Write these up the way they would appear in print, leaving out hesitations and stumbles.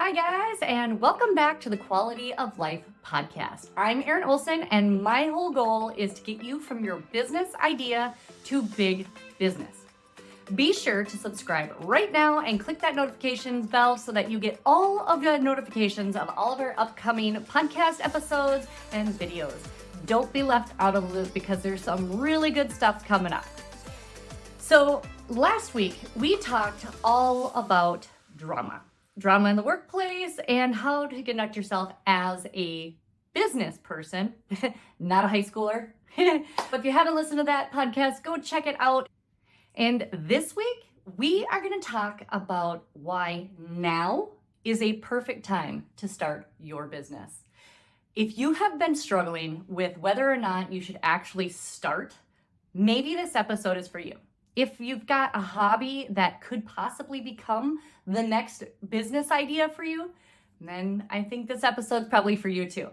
Hi, guys, and welcome back to the Quality of Life podcast. I'm Erin Olson, and my whole goal is to get you from your business idea to big business. Be sure to subscribe right now and click that notifications bell so that you get all of the notifications of all of our upcoming podcast episodes and videos. Don't be left out of the loop because there's some really good stuff coming up. So last week, we talked all about drama in the workplace and how to conduct yourself as a business person, not a high schooler. But if you haven't listened to that podcast, go check it out. And this week, we are going to talk about why now is a perfect time to start your business. If you have been struggling with whether or not you should actually start, maybe this episode is for you. If you've got a hobby that could possibly become the next business idea for you, then I think this episode's probably for you too.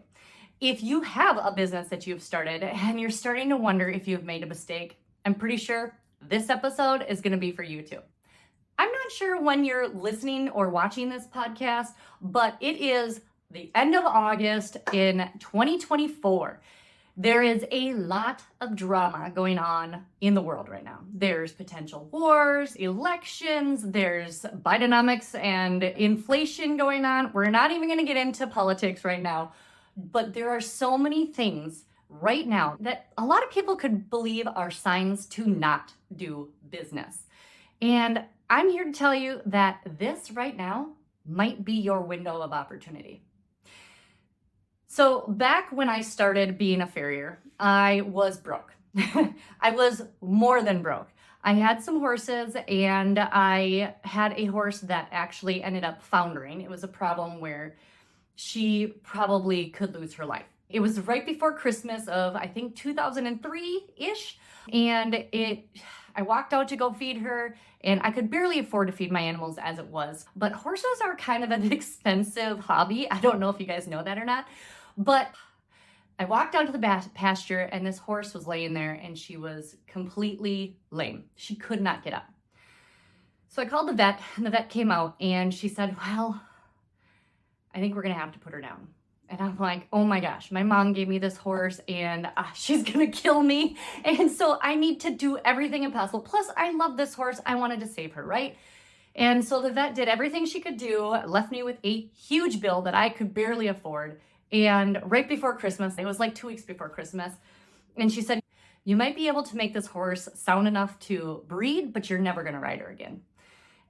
If you have a business that you've started and you're starting to wonder if you've made a mistake, I'm pretty sure this episode is going to be for you too. I'm not sure when you're listening or watching this podcast, but it is the end of August in 2024. There is a lot of drama going on in the world right now. There's potential wars, elections, there's Bidenomics and inflation going on. We're not even going to get into politics right now, but there are so many things right now that a lot of people could believe are signs to not do business. And I'm here to tell you that this right now might be your window of opportunity. So back when I started being a farrier, I was broke. I was more than broke. I had some horses and I had a horse that actually ended up foundering. It was a problem where she probably could lose her life. It was right before Christmas of, I think, 2003-ish. And I walked out to go feed her and I could barely afford to feed my animals as it was. But horses are kind of an expensive hobby. I don't know if you guys know that or not. But I walked out to the pasture and this horse was laying there and she was completely lame. She could not get up. So I called the vet and the vet came out and she said, well, I think we're going to have to put her down. And I'm like, oh my gosh, my mom gave me this horse and she's going to kill me. And so I need to do everything impossible. Plus, I love this horse. I wanted to save her, right? And so the vet did everything she could do, left me with a huge bill that I could barely afford. And right before Christmas, it was like 2 weeks before Christmas, and she said, you might be able to make this horse sound enough to breed, but you're never going to ride her again.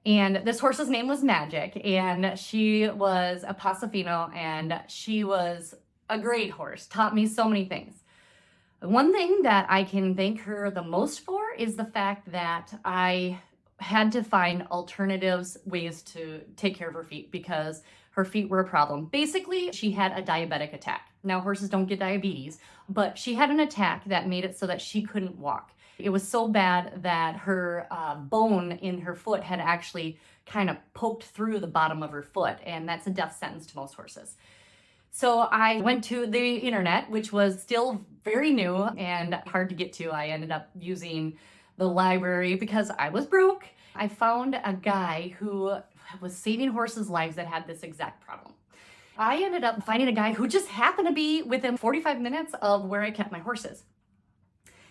And this horse's name was Magic, and she was a Pasofino, and she was a great horse, taught me so many things. One thing that I can thank her the most for is the fact that I had to find alternatives, ways to take care of her feet because her feet were a problem. Basically, she had a diabetic attack. Now, horses don't get diabetes, but she had an attack that made it so that she couldn't walk. It was so bad that her bone in her foot had actually kind of poked through the bottom of her foot, and that's a death sentence to most horses. So I went to the internet, which was still very new and hard to get to. I ended up using the library because I was broke. I found a guy who was saving horses' lives that had this exact problem. I ended up finding a guy who just happened to be within 45 minutes of where I kept my horses.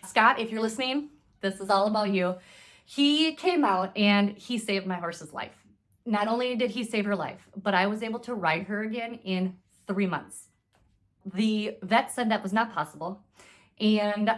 Scott, if you're listening, this is all about you. He came out and he saved my horse's life. Not only did he save her life, but I was able to ride her again in 3 months. The vet said that was not possible. And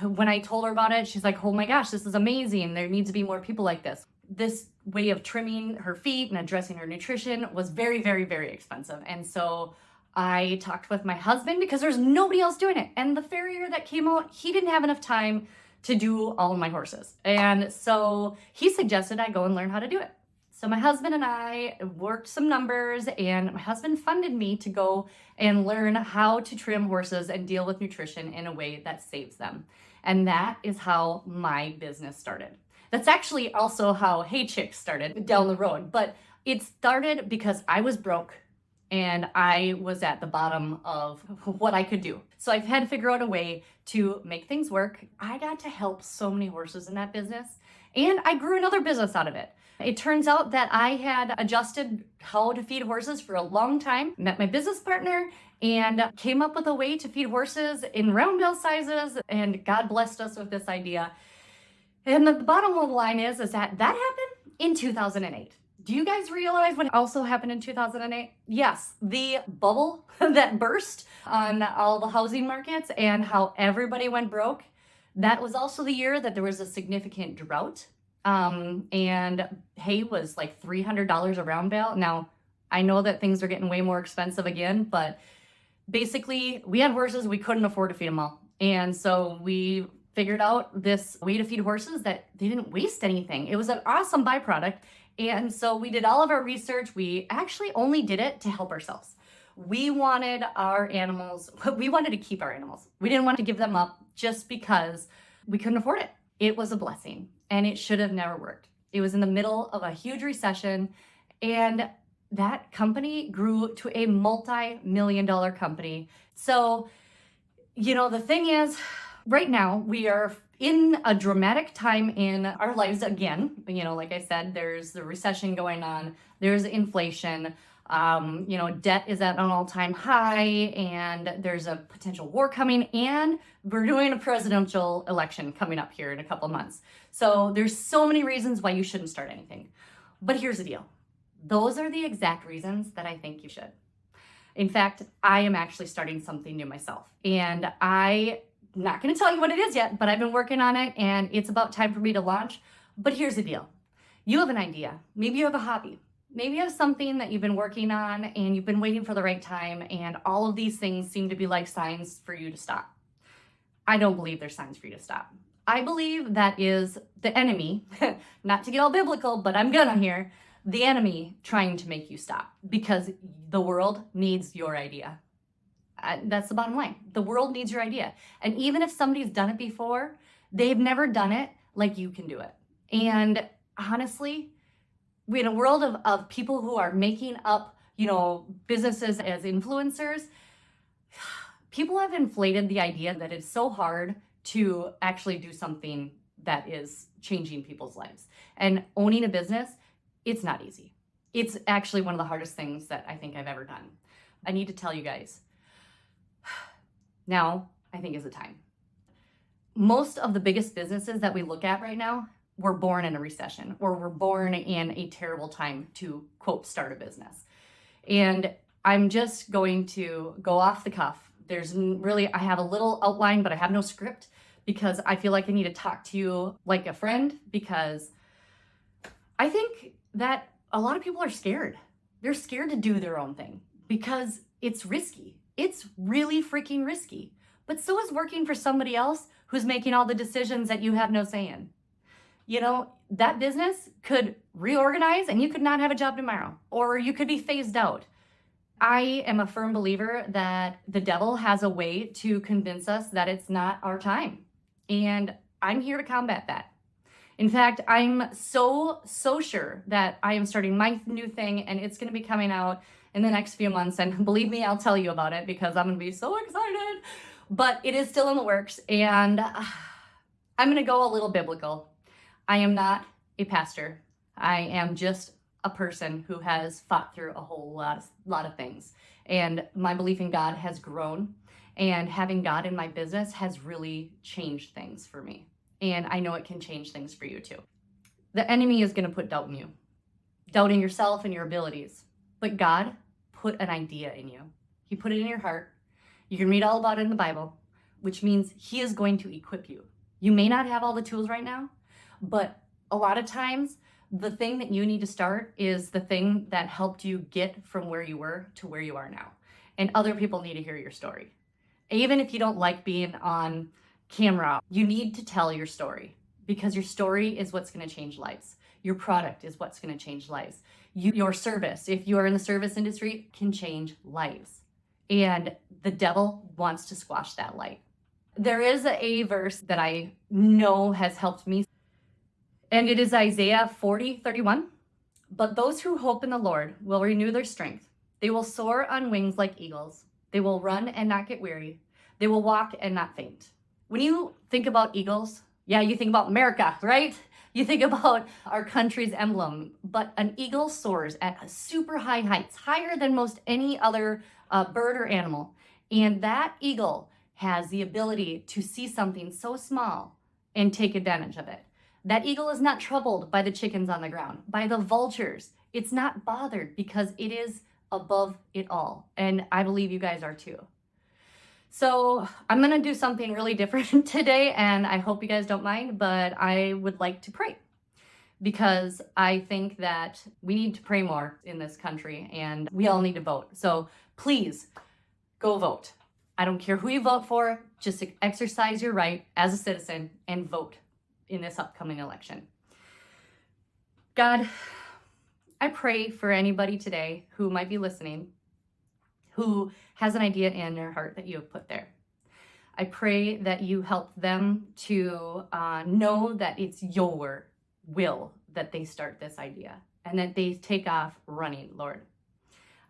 when I told her about it, she's like, oh my gosh, this is amazing. There needs to be more people like this. This way of trimming her feet and addressing her nutrition was very, very, very expensive. And so I talked with my husband because there's nobody else doing it. And the farrier that came out, he didn't have enough time to do all of my horses. And so he suggested I go and learn how to do it. So my husband and I worked some numbers and my husband funded me to go and learn how to trim horses and deal with nutrition in a way that saves them. And that is how my business started. That's actually also how Hey Chicks started down the road. But it started because I was broke and I was at the bottom of what I could do. So I've had to figure out a way to make things work. I got to help so many horses in that business, and I grew another business out of it. It turns out that I had adjusted how to feed horses for a long time, met my business partner, and came up with a way to feed horses in round bale sizes, and God blessed us with this idea. And the bottom line is that happened in 2008. Do you guys realize what also happened in 2008? Yes, the bubble that burst on all the housing markets and how everybody went broke. That was also the year that there was a significant drought. And hay was like $300 a round bale. Now, I know that things are getting way more expensive again, but basically we had horses, we couldn't afford to feed them all. And so we figured out this way to feed horses that they didn't waste anything. It was an awesome byproduct. And so we did all of our research. We actually only did it to help ourselves. We wanted our animals, we wanted to keep our animals. We didn't want to give them up just because we couldn't afford it. It was a blessing and it should have never worked. It was in the middle of a huge recession, and that company grew to a multi-million-dollar company. So, the thing is, right now we are in a dramatic time in our lives again. Like I said, there's the recession going on, there's inflation, debt is at an all-time high, and there's a potential war coming, and we're doing a presidential election coming up here in a couple of months. So there's so many reasons why you shouldn't start anything. But here's the deal. Those are the exact reasons that I think you should. In fact, I am actually starting something new myself, and I'm not going to tell you what it is yet, but I've been working on it, and it's about time for me to launch. But here's the deal. You have an idea. Maybe you have a hobby. Maybe you have something that you've been working on and you've been waiting for the right time, and all of these things seem to be like signs for you to stop. I don't believe they're signs for you to stop. I believe that is the enemy, not to get all biblical, but I'm gonna here, the enemy trying to make you stop, because the world needs your idea. That's the bottom line. The world needs your idea. And even if somebody's done it before, they've never done it like you can do it. And honestly, we're in a world of people who are making up, businesses as influencers. People have inflated the idea that it's so hard to actually do something that is changing people's lives. And owning a business, it's not easy. It's actually one of the hardest things that I think I've ever done. I need to tell you guys, now I think is the time. Most of the biggest businesses that we look at right now were born in a recession, or were born in a terrible time to, quote, start a business. And I'm just going to go off the cuff. I have a little outline, but I have no script, because I feel like I need to talk to you like a friend, because I think that a lot of people are scared. They're scared to do their own thing because it's risky. It's really freaking risky. But so is working for somebody else who's making all the decisions that you have no say in. That business could reorganize and you could not have a job tomorrow, or you could be phased out. I am a firm believer that the devil has a way to convince us that it's not our time. And I'm here to combat that. In fact, I'm so sure that I am starting my new thing, and it's going to be coming out in the next few months. And believe me, I'll tell you about it because I'm going to be so excited. But it is still in the works, and I'm going to go a little biblical. I am not a pastor. I am just a person who has fought through a whole lot of things. And my belief in God has grown, and having God in my business has really changed things for me. And I know it can change things for you too. The enemy is going to put doubt in you, doubting yourself and your abilities. But God put an idea in you. He put it in your heart. You can read all about it in the Bible, which means He is going to equip you. You may not have all the tools right now, but a lot of times the thing that you need to start is the thing that helped you get from where you were to where you are now. And other people need to hear your story. Even if you don't like being on camera, you need to tell your story, because your story is what's going to change lives. Your product is what's going to change lives. Your service, if you are in the service industry, can change lives. And the devil wants to squash that light. There is a verse that I know has helped me, and it is Isaiah 40:31. But those who hope in the Lord will renew their strength. They will soar on wings like eagles. They will run and not get weary. They will walk and not faint. When you think about eagles, yeah, you think about America, right? You think about our country's emblem, but an eagle soars at super high heights, higher than most any other bird or animal. And that eagle has the ability to see something so small and take advantage of it. That eagle is not troubled by the chickens on the ground, by the vultures. It's not bothered because it is above it all. And I believe you guys are too. So I'm going to do something really different today, and I hope you guys don't mind, but I would like to pray because I think that we need to pray more in this country and we all need to vote. So please go vote. I don't care who you vote for, just exercise your right as a citizen and vote in this upcoming election. God, I pray for anybody today who might be listening, who has an idea in their heart that you have put there. I pray that you help them to know that it's your will that they start this idea and that they take off running, Lord.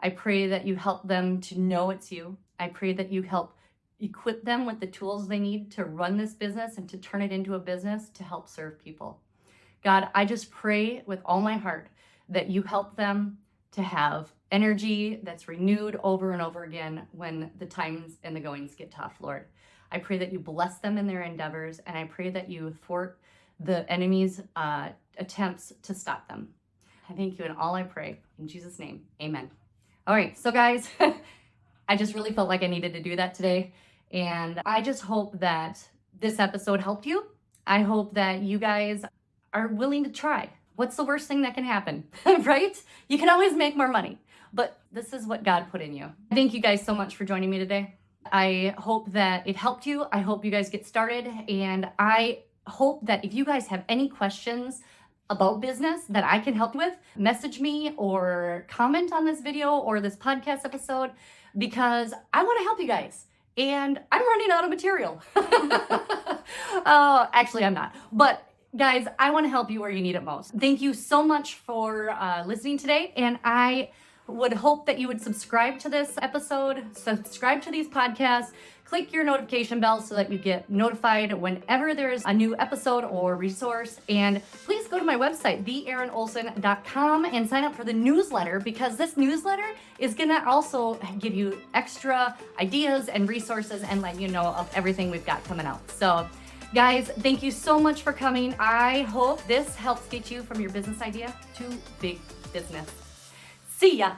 I pray that you help them to know it's you. I pray that you help equip them with the tools they need to run this business and to turn it into a business to help serve people. God, I just pray with all my heart that you help them to have energy that's renewed over and over again when the times and the goings get tough, Lord. I pray that you bless them in their endeavors, and I pray that you thwart the enemy's attempts to stop them. I thank you in all I pray. In Jesus' name, amen. All right, so guys, I just really felt like I needed to do that today. And I just hope that this episode helped you. I hope that you guys are willing to try. What's the worst thing that can happen, right? You can always make more money, but this is what God put in you. Thank you guys so much for joining me today. I hope that it helped you. I hope you guys get started. And I hope that if you guys have any questions about business that I can help with, message me or comment on this video or this podcast episode, because I want to help you guys. And I'm running out of material. Actually, I'm not. But guys, I want to help you where you need it most. Thank you so much for listening today. And I would hope that you would subscribe to this episode, subscribe to these podcasts, click your notification bell so that you get notified whenever there's a new episode or resource. And please go to my website, theerinolson.com, and sign up for the newsletter, because this newsletter is going to also give you extra ideas and resources and let you know of everything we've got coming out. So guys, thank you so much for coming. I hope this helps get you from your business idea to big business. See ya.